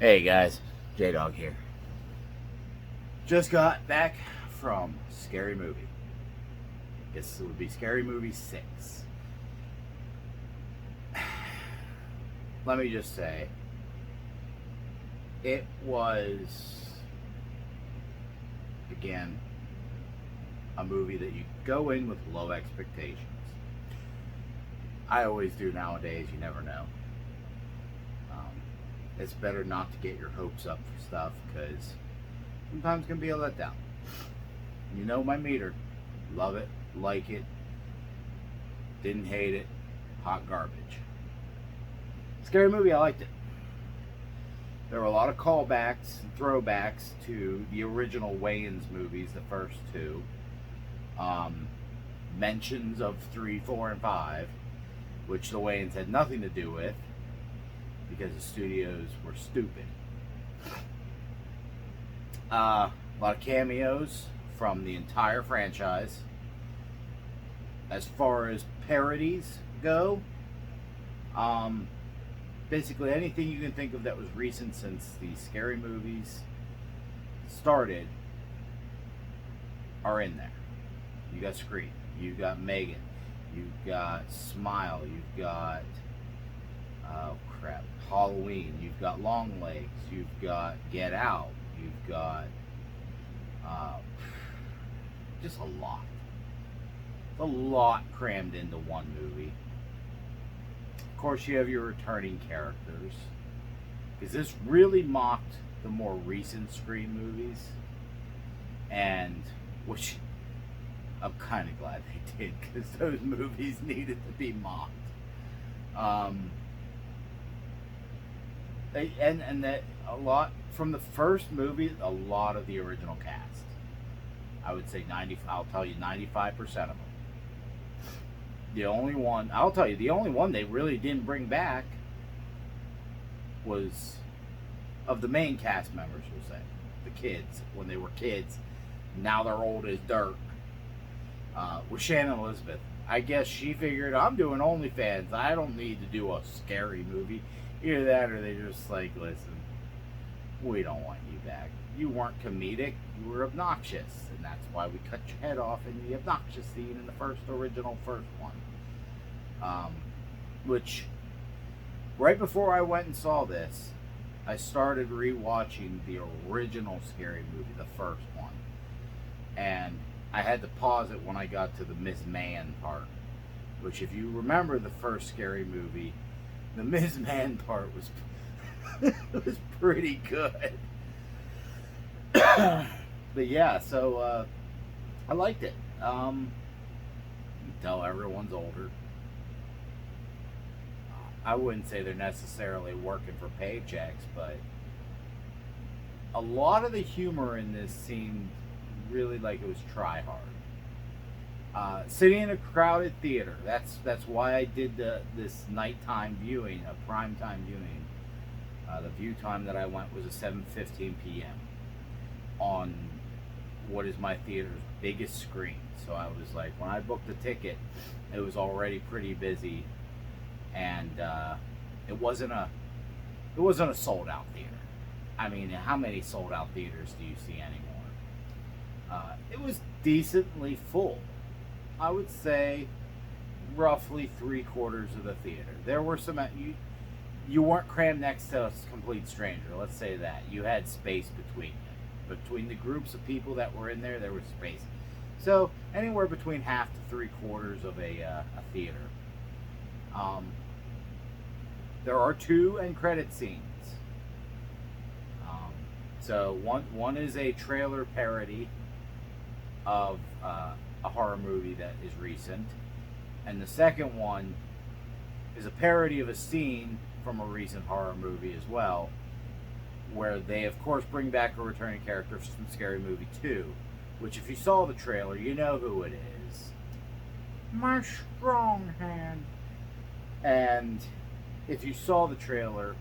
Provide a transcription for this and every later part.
Hey guys, J Dog here. Just got back from Scary Movie. Guess it would be Scary Movie 6. Let me just say, it was, again, a movie that you go in with low expectations. I always do nowadays, you never know. It's better not to get your hopes up for stuff because sometimes it can be a letdown. You know my meter. Love it, like it, didn't hate it, hot garbage. Scary Movie, I liked it. There were a lot of callbacks and throwbacks to the original Wayans movies, the first two. Mentions of 3, 4, and 5, which the Wayans had nothing to do with because the studios were stupid. A lot of cameos from the entire franchise. As far as parodies go, basically anything you can think of that was recent since the Scary Movies started are in there. You got Scream, you got Megan, you've got Smile, you've got Halloween, you've got Long Legs, you've got Get Out, you've got just a lot crammed into one movie. Of course, you have your returning characters, because this really mocked the more recent Scream movies, and which I'm kind of glad they did, because those movies needed to be mocked. And that a lot from the first movie, a lot of the original cast. I would say 90. I'll tell you, 95% of them. The only one they really didn't bring back was of the main cast members. We'll say the kids when they were kids. Now they're old as dirt. With Shannon Elizabeth, I guess she figured I'm doing OnlyFans. I don't need to do a scary movie. Either that, or they just like, listen, we don't want you back. You weren't comedic. You were obnoxious, and that's why we cut your head off in the obnoxious scene in the original first one. Which, right before I went and saw this, I started rewatching the original Scary Movie, the first one, and I had to pause it when I got to the Miss Man part. Which, if you remember the first Scary Movie, the Ms. Man part was was pretty good. But yeah, so I liked it. You can tell everyone's older. I wouldn't say they're necessarily working for paychecks, but a lot of the humor in this seemed really like it was try hard. Sitting in a crowded theater. That's why I did this nighttime viewing, a primetime viewing. The view time that I went was a 7:15 p.m. on what is my theater's biggest screen. So I was like, when I booked the ticket, it was already pretty busy, and it wasn't a sold out theater. I mean, how many sold out theaters do you see anymore? It was decently full. I would say roughly 3/4 of the theater. There were some you weren't crammed next to a complete stranger. Let's say that you had space between you. Between the groups of people that were in there, there was space. So anywhere between half to 3/4 of a theater. There are 2 end credit scenes. So one is a trailer parody of a horror movie that is recent, and the second one is a parody of a scene from a recent horror movie as well, where they of course bring back a returning character from Scary Movie 2, which if you saw the trailer, you know who it is. My strong hand. And if you saw the trailer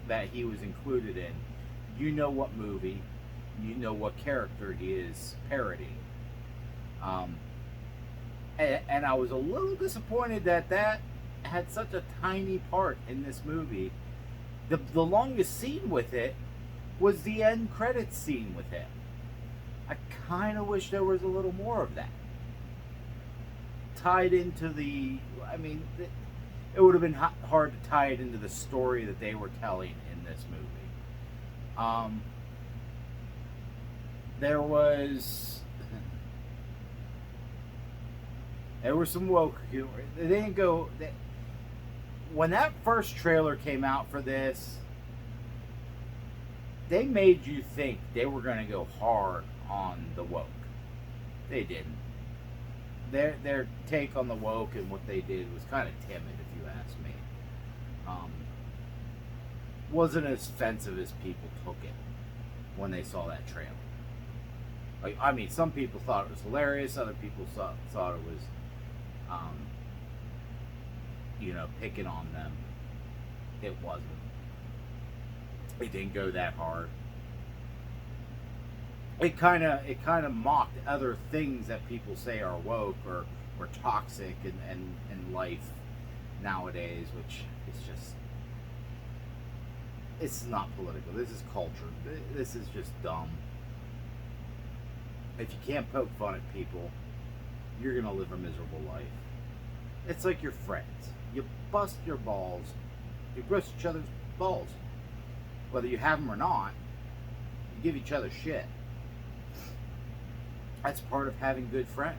that he was included in, you know what movie, you know what character he is parodying. And I was a little disappointed that had such a tiny part in this movie, The longest scene with it was the end credits scene with him. I kind of wish there was a little more of that tied into the. I mean, it would have been hard to tie it into the story that they were telling in this movie. There was some woke humor. They didn't go. When that first trailer came out for this, they made you think they were going to go hard on the woke. They didn't. Their take on the woke and what they did was kind of timid, if you ask me. Wasn't as offensive as people took it when they saw that trailer. Like, I mean, some people thought it was hilarious. Other people thought it was, picking on them. It wasn't. It didn't go that hard. It kind of mocked other things that people say are woke or toxic in life nowadays, which is just, it's not political. This is culture. This is just dumb. If you can't poke fun at people, you're gonna live a miserable life. It's like your friends. You bust your balls. You bust each other's balls. Whether you have them or not, you give each other shit. That's part of having good friends.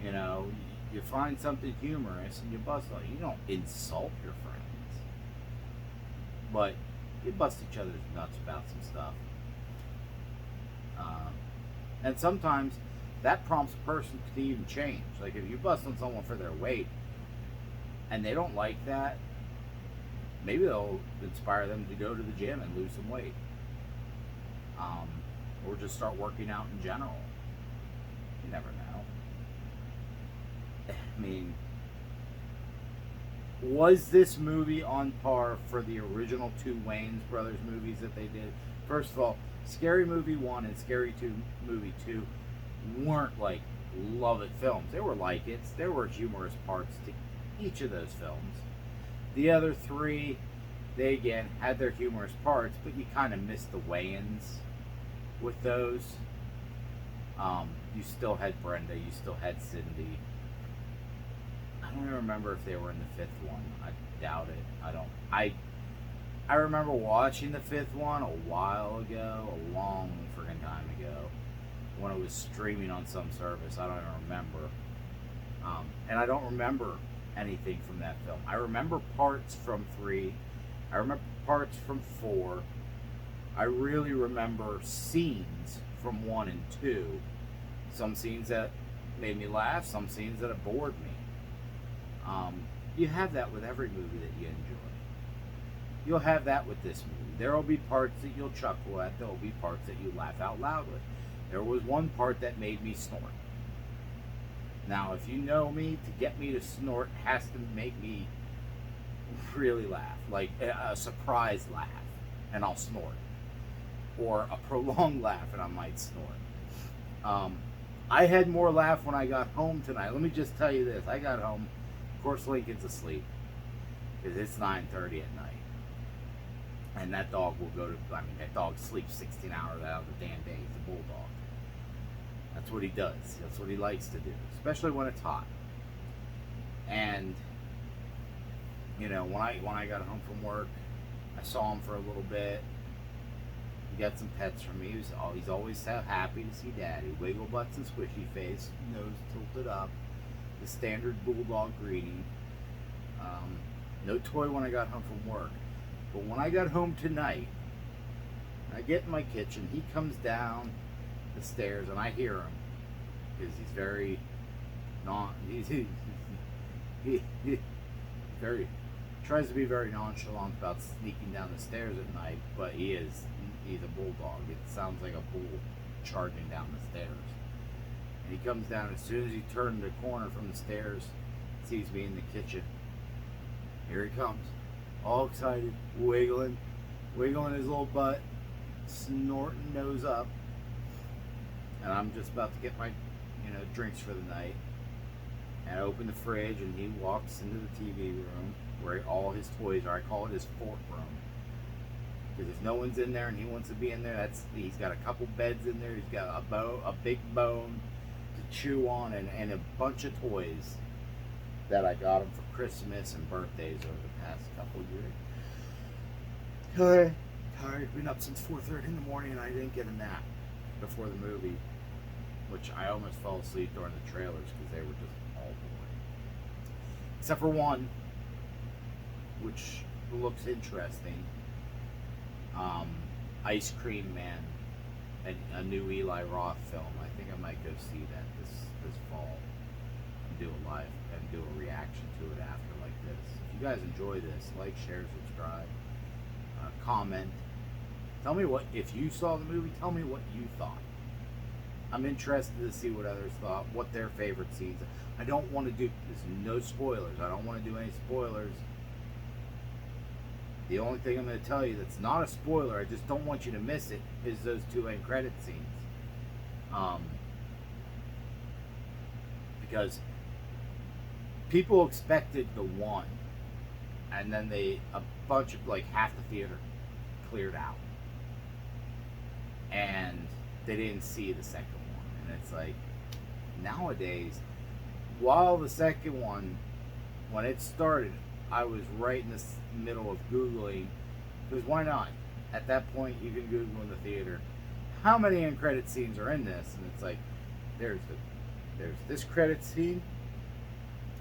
You know, you find something humorous and you bust on it. You don't insult your friends, but you bust each other's nuts about some stuff. And sometimes that prompts a person to even change. Like if you bust on someone for their weight and they don't like that, maybe they'll inspire them to go to the gym and lose some weight. Or just start working out in general. You never know. I mean, was this movie on par for the original two Wayans Brothers movies that they did? First of all, Scary Movie 1 and Scary Movie 2 weren't like love-it films. They were like it. There were humorous parts to each of those films. The other three, they again had their humorous parts, but you kind of missed the Wayans with those. You still had Brenda, you still had Cindy. I don't even remember if they were in the fifth one. I doubt it. I remember watching the fifth one a while ago, a long friggin' time ago, when it was streaming on some service. I don't even remember. And I don't remember anything from that film. I remember parts from 3. I remember parts from 4. I really remember scenes from 1 and 2. Some scenes that made me laugh, some scenes that bored me. You have that with every movie that you enjoy. You'll have that with this movie. There will be parts that you'll chuckle at. There will be parts that you laugh out loud with. There was one part that made me snort. Now, if you know me, to get me to snort has to make me really laugh. Like a surprise laugh, and I'll snort. Or a prolonged laugh, and I might snort. I had more laugh when I got home tonight. Let me just tell you this. I got home. Of course, Lincoln's asleep. Because it's 9:30 at night. And that dog will that dog sleeps 16 hours out of the damn day. He's a bulldog. That's what he does. That's what he likes to do. Especially when it's hot. And, when I got home from work, I saw him for a little bit. He got some pets from me. He's always so happy to see Daddy. Wiggle butts and squishy face. Nose tilted up. The standard bulldog greeting. No toy when I got home from work. But when I got home tonight, I get in my kitchen, he comes down the stairs and I hear him. Because he's very tries to be very nonchalant about sneaking down the stairs at night, but he's a bulldog. It sounds like a bull charging down the stairs. And he comes down as soon as he turned the corner from the stairs, sees me in the kitchen. Here he comes. All excited, wiggling his little butt, snorting nose up. And I'm just about to get my, drinks for the night. And I open the fridge and he walks into the TV room. where all his toys are. I call it his fort room. Because if no one's in there and he wants to be in there, he's got a couple beds in there. He's got a big bone to chew on, and a bunch of toys that I got him for Christmas and birthdays over the past couple years. Tired. Been up since 4:30 in the morning, and I didn't get a nap before the movie, which I almost fell asleep during the trailers because they were just all boring. Except for one, which looks interesting. Ice Cream Man, a new Eli Roth film. I think I might go see that this fall and do a reaction to it after like this. If you guys enjoy this, like, share, subscribe, comment. Tell me if you saw the movie, tell me what you thought. I'm interested to see what others thought, what their favorite scenes. I don't want to do, there's no spoilers. I don't want to do any spoilers. The only thing I'm going to tell you that's not a spoiler, I just don't want you to miss it, is those two end credit scenes. Because people expected the one, and then a bunch of, like, half the theater cleared out. And they didn't see the second one. And it's like, nowadays, while the second one, when it started, I was right in the middle of Googling, because why not? At that point, you can Google in the theater, how many end credit scenes are in this? And it's like, there's this credit scene,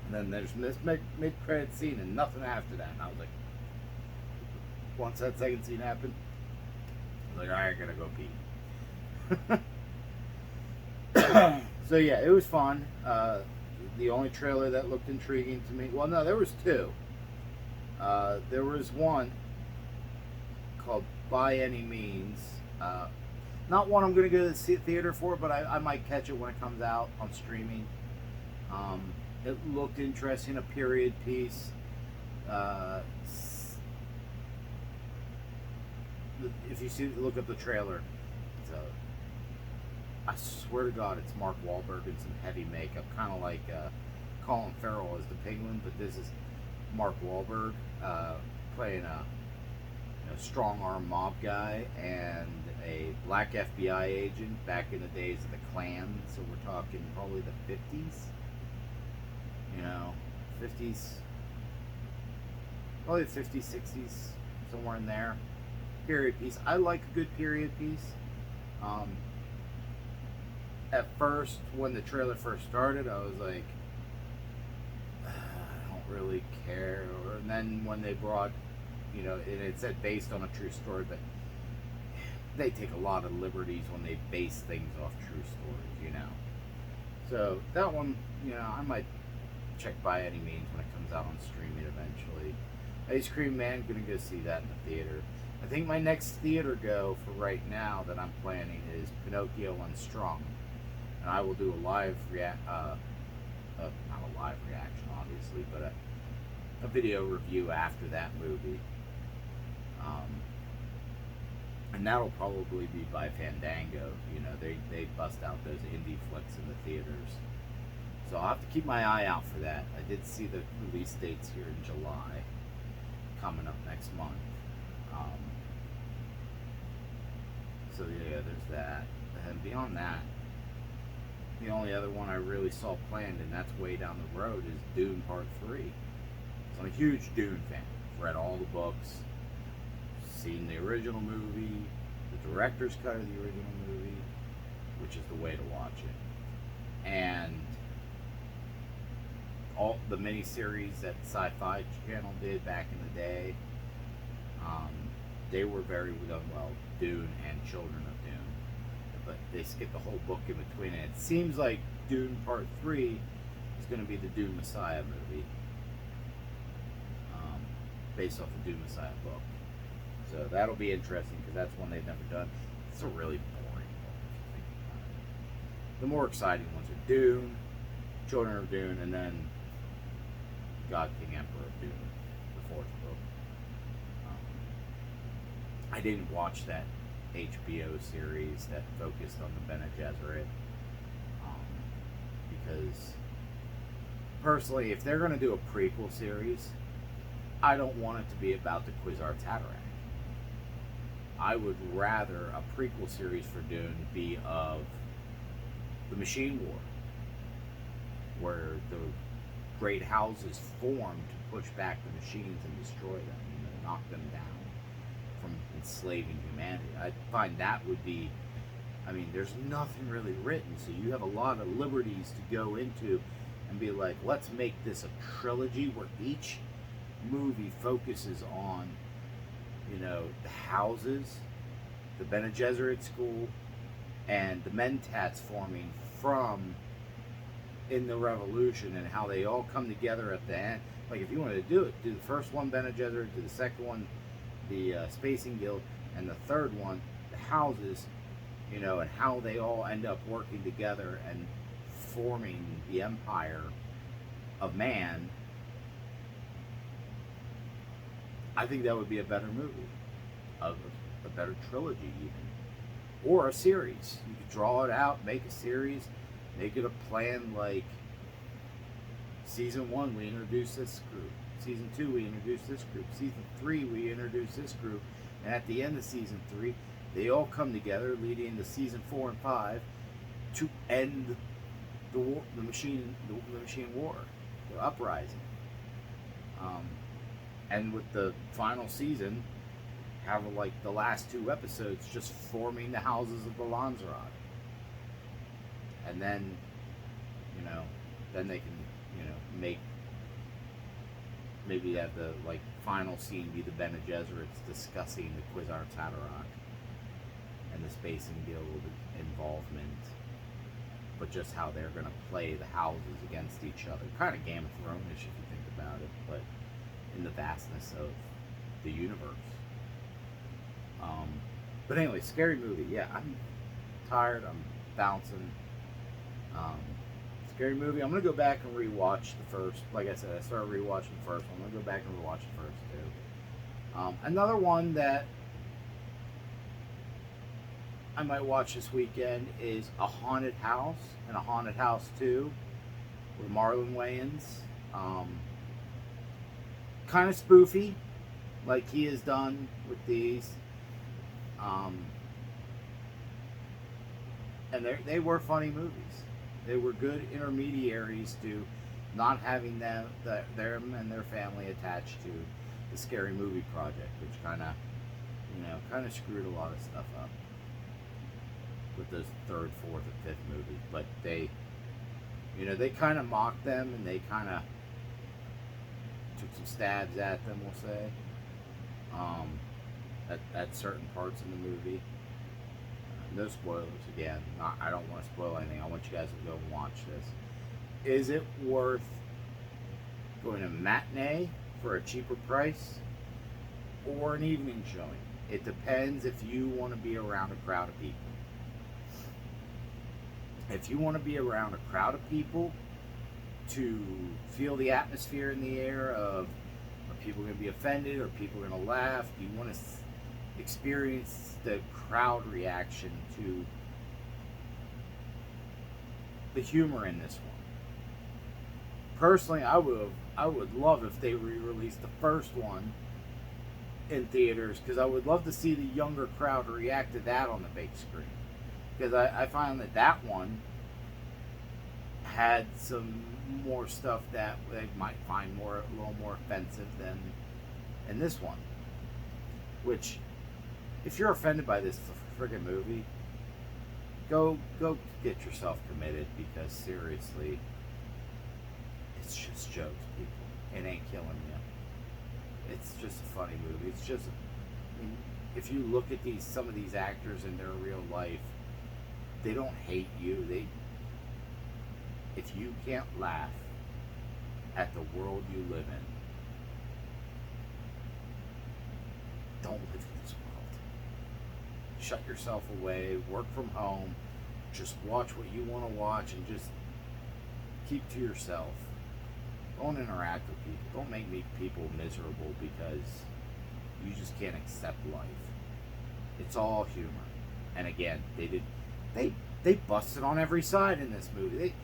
and then there's this mid-credit scene, and nothing after that. And I was like, once that second scene happened, I was like, alright, I gotta go pee. So yeah, it was fun. The only trailer that looked intriguing to me, well, no, there was two. There was one called By Any Means. Not one I'm going to go to the theater for, but I might catch it when it comes out on streaming. It looked interesting, a period piece. If you look at the trailer, I swear to God, it's Mark Wahlberg in some heavy makeup, kind of like Colin Farrell as the Penguin, but this is Mark Wahlberg playing a strong-arm mob guy and a black FBI agent back in the days of the Klan. So we're talking probably the 50s. 50s, probably the 50s, 60s, somewhere in there. Period piece. I like a good period piece. At first, when the trailer first started, I was like, I don't really care. And then when they brought, and it said based on a true story, but they take a lot of liberties when they base things off true stories, So that one, I might check By Any Means when it comes out on streaming eventually. Ice Cream Man, gonna go see that in the theater. I think my next theater go for right now that I'm planning is Pinocchio Unstrung. And I will do a live not a live reaction, obviously, but a video review after that movie. And that'll probably be by Fandango. They bust out those indie flicks in the theaters. So I'll have to keep my eye out for that. I did see the release dates here in July, coming up next month. So yeah, there's that. And beyond that, the only other one I really saw planned, and that's way down the road, is Dune Part 3. So I'm a huge Dune fan. Read all the books, seen the original movie, the director's cut of the original movie, which is the way to watch it. And all the miniseries that Sci-Fi Channel did back in the day, they were very done well. Dune and Children of Dune. But they skipped the whole book in between, and it seems like Dune Part 3 is going to be the Dune Messiah movie, based off the Dune Messiah book. So that'll be interesting, because that's one they've never done. It's a really boring book, if you think about it. The more exciting ones are Dune, Children of Dune, and then God King Emperor of Dune, the fourth book. I didn't watch that HBO series that focused on the Bene Gesserit, because personally, if they're going to do a prequel series, I don't want it to be about the Quasar Tataract. I would rather a prequel series for Dune be of the Machine War, where the great houses formed to push back the machines and destroy them, knock them down from enslaving humanity. I find that would be, I mean, there's nothing really written, so you have a lot of liberties to go into and be like, let's make this a trilogy where each movie focuses on, the houses, the Bene Gesserit school, and the Mentats forming from in the revolution, and how they all come together at the end. Like, if you wanted to do it, do the first one Bene Gesserit, do the second one the Spacing Guild, and the third one the houses, and how they all end up working together and forming the empire of man. I think that would be a better movie, a better trilogy even, or a series. You could draw it out, make a series, make it a plan like season 1 we introduce this group, season 2 we introduce this group, season 3 we introduce this group, and at the end of season 3 they all come together leading into season 4 and 5 to end the war, the machine war, the uprising. And with the final season, have like the last 2 episodes just forming the houses of the Lanzarote. And then, then they can, make, maybe have the like final scene be the Bene Gesserits discussing the Quasar Tataract and the Spacing Guild involvement, but just how they're going to play the houses against each other. Kind of Game of Thrones-ish if you think about it, but in the vastness of the universe. But anyway, scary movie. Yeah, I'm tired. I'm bouncing. Scary movie. I'm gonna go back and rewatch the first. Like I said, I started rewatching the first one. I'm gonna go back and rewatch the first two. Another one that I might watch this weekend is A Haunted House and A Haunted House 2 with Marlon Wayans. Kind of spoofy, like he has done with these. And they were funny movies. They were good intermediaries to not having them and their family attached to the Scary Movie project, which kind of screwed a lot of stuff up with those third, fourth, and fifth movies. But they kind of mocked them, and they kind of took some stabs at them, we'll say, at certain parts in the movie. No spoilers again. I don't want to spoil anything. I want you guys to go and watch this. Is it worth going to matinee for a cheaper price or an evening showing? It depends if you want to be around a crowd of people. If you want to be around a crowd of people to feel the atmosphere in the air of, are people going to be offended? Are people going to laugh? Do you want to experience the crowd reaction to the humor in this one? Personally, I would love if they re-released the first one in theaters, because I would love to see the younger crowd react to that on the big screen. Because I find that one had some more stuff that they might find a little more offensive than in this one. Which, if you're offended by this friggin' movie, go get yourself committed, because seriously, it's just jokes, people. It ain't killing you. It's just a funny movie. It's just, if you look at some of these actors in their real life, they don't hate you. If you can't laugh at the world you live in, don't live in this world. Shut yourself away, work from home, just watch what you want to watch, and just keep to yourself. Don't interact with people. Don't make people miserable because you just can't accept life. It's all humor. And again, they busted on every side in this movie.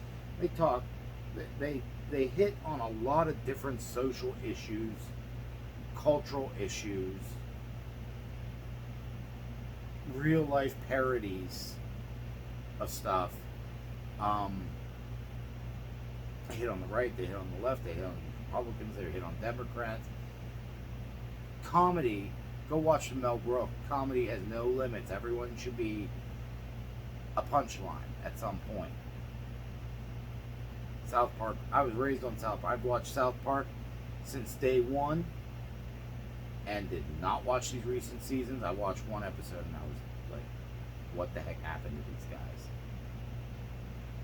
They hit on a lot of different social issues cultural issues, real life parodies of stuff. They hit on the right, they hit on the left, they hit on Republicans, they hit on Democrats. Comedy, go watch the Mel Brooks. Comedy has no limits. Everyone should be a punchline at some point. South Park, I was raised on South Park. I've watched South Park since day one and did not watch these recent seasons. I watched one episode and I was like, what the heck happened to these guys?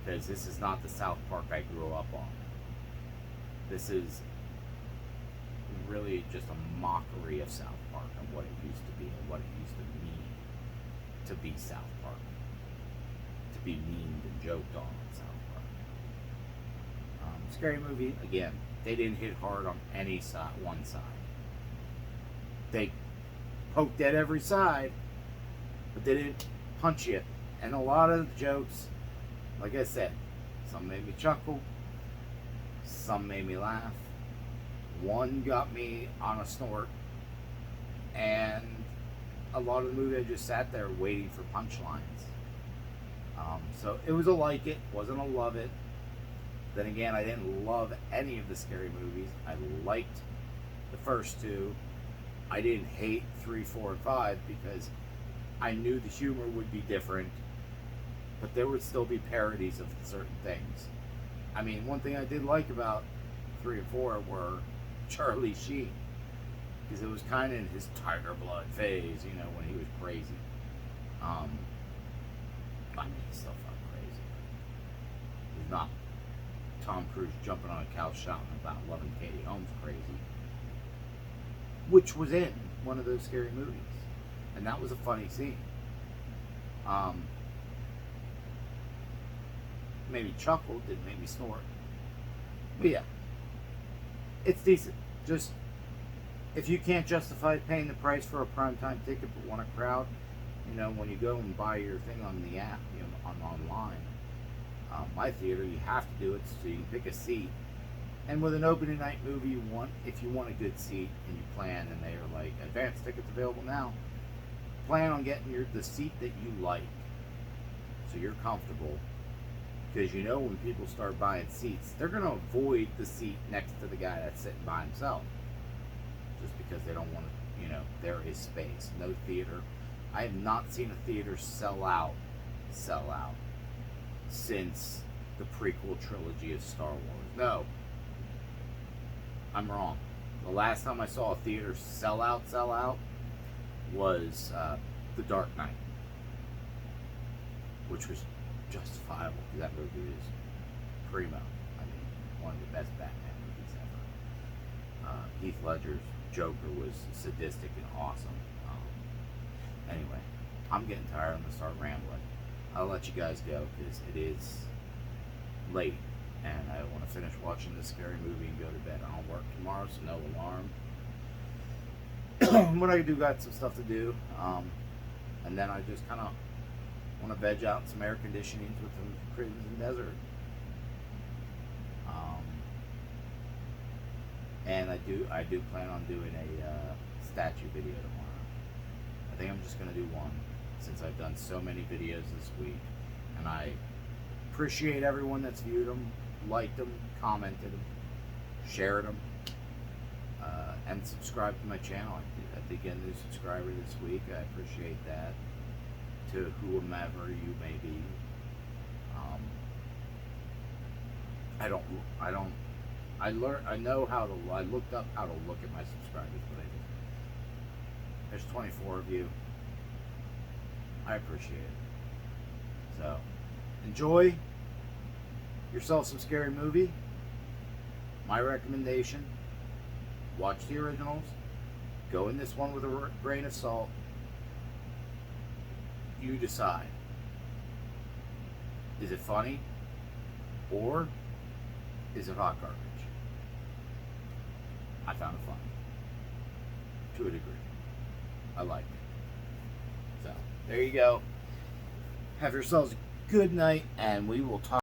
Because this is not the South Park I grew up on. This is really just a mockery of South Park and what it used to be and what it used to mean to be South Park. To be memed and joked on South Park. Scary Movie, again, they didn't hit hard on any side, one side. They poked at every side, but they didn't punch you. And a lot of the jokes, like I said, some made me chuckle, some made me laugh. One got me on a snort, and a lot of the movie I just sat there waiting for punchlines. So it was a like it, wasn't a love it. Then again, I didn't love any of the scary movies. I liked the first two. I didn't hate 3, 4, and 5 because I knew the humor would be different, but there would still be parodies of certain things. I mean, one thing I did like about 3 and 4 were Charlie Sheen, because it was kind of in his tiger blood phase, you know, when he was crazy. I mean, he's still fucking crazy. He's not Tom Cruise jumping on a couch shouting about loving Katie Holmes crazy, which was in one of those scary movies, and that was a funny scene. Made me chuckle, didn't make me snort, but yeah, it's decent. Just, if you can't justify paying the price for a primetime ticket but want a crowd, you know, when you go and buy your thing on the app, you know, online, my theater, you have to do it so you can pick a seat. And with an opening night movie, if you want a good seat and you plan, and they are like, advance tickets available now, plan on getting the seat that you like, so you're comfortable. Because you know, when people start buying seats, they're going to avoid the seat next to the guy that's sitting by himself, just because they don't want to, you know, they're his space. No theater. I have not seen a theater sell out since the prequel trilogy of Star Wars. No, I'm wrong. The last time I saw a theater sell out was The Dark Knight, which was justifiable because that movie is primo. I mean, one of the best Batman movies ever. Heath Ledger's Joker was sadistic and awesome. Anyway, I'm getting tired. I'm gonna start rambling. I'll let you guys go because it is late and I want to finish watching this scary movie and go to bed. I don't work tomorrow, so no alarm. What I do, got some stuff to do, and then I just kind of want to veg out in some air conditionings with some Crimson Desert. And I do plan on doing a statue video tomorrow. I think I'm just going to do one, since I've done so many videos this week, and I appreciate everyone that's viewed them, liked them, commented them, shared them, and subscribed to my channel. I think a new subscriber this week. I appreciate that. To whomever you may be. I looked up how to look at my subscribers, but there's 24 of you. I appreciate it. So, enjoy yourself some scary movie. My recommendation, watch the originals. Go in this one with a grain of salt. You decide. Is it funny? Or is it hot garbage? I found it funny. To a degree. I liked it. So, there you go. Have yourselves a good night, and we will talk.